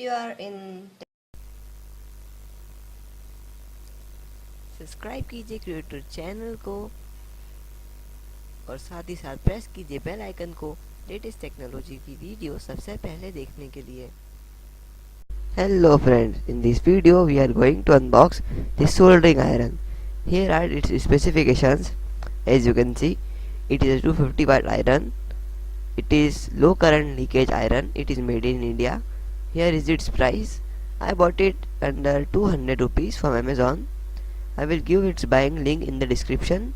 you are in subscribe कीजिए creator channel को और साथ ही साथ प्रेस कीजिए बेल आइकन को लेटेस्ट टेक्नोलॉजी की वीडियो सबसे पहले देखने के लिए. Hello friends, in this video we are going to unbox the soldering iron. Here are its specifications. As you can see, it is a 250 watt iron. It is low current leakage iron. It is made in India. Here is its price. I bought it under 200 rupees from Amazon. I will give its buying link in the description.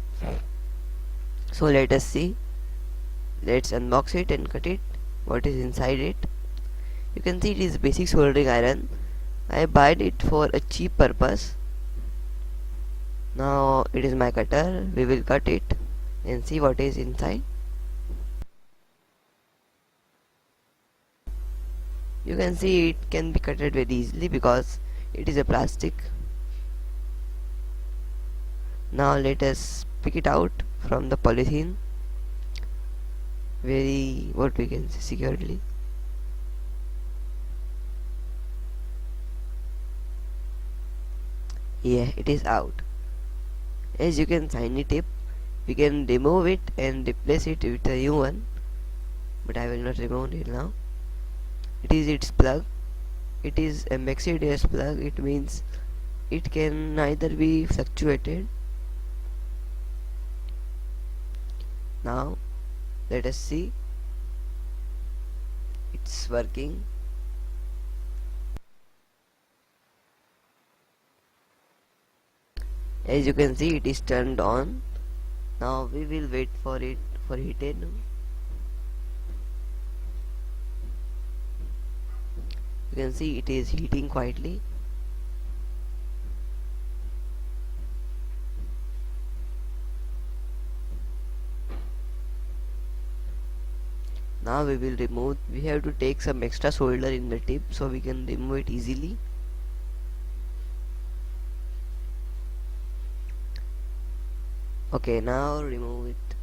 So let us see. Let's unbox it and cut it. What is inside it? You can see it is basic soldering iron. I bought it for a cheap purpose. Now it is my cutter. We will cut it and see what is inside. You can see it can be cutted very easily because it is a plastic. Now let us pick it out from the polythene very what we can say securely. Yeah, it is out. As you can tiny tip, we can remove it and replace it with a new one, but I will not remove it now. It is its plug. It is a maxi-DS plug. It means it can neither be fluctuated. Now let us see. It's working. As you can see, it is turned on. Now we will wait for it for heated. You can see it is heating quietly. Now we will remove. We have to take some extra solder in the tip so we can remove it easily. Okay, now remove it.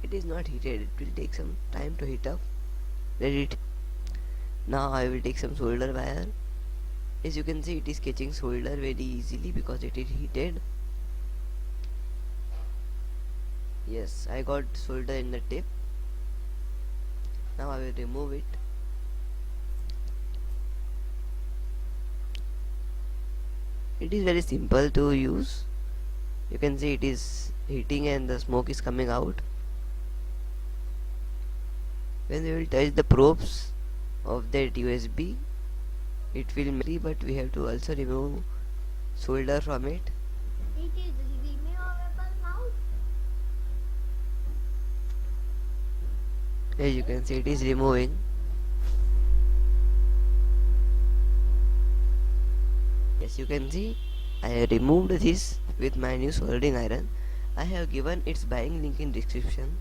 It is not heated. It will take some time to heat up. Let it. Now I will take some solder wire. As you can see, it is catching solder very easily because it is heated. Yes, I got solder in the tip. Now I will remove it. It is very simple to use. You can see it is heating and the smoke is coming out. When we will touch the probes of that USB, it will make, but we have to also remove solder from it. It is removable now. As you can see, it is removing. Yes, you can see I have removed this with my new soldering iron. I have given its buying link in description.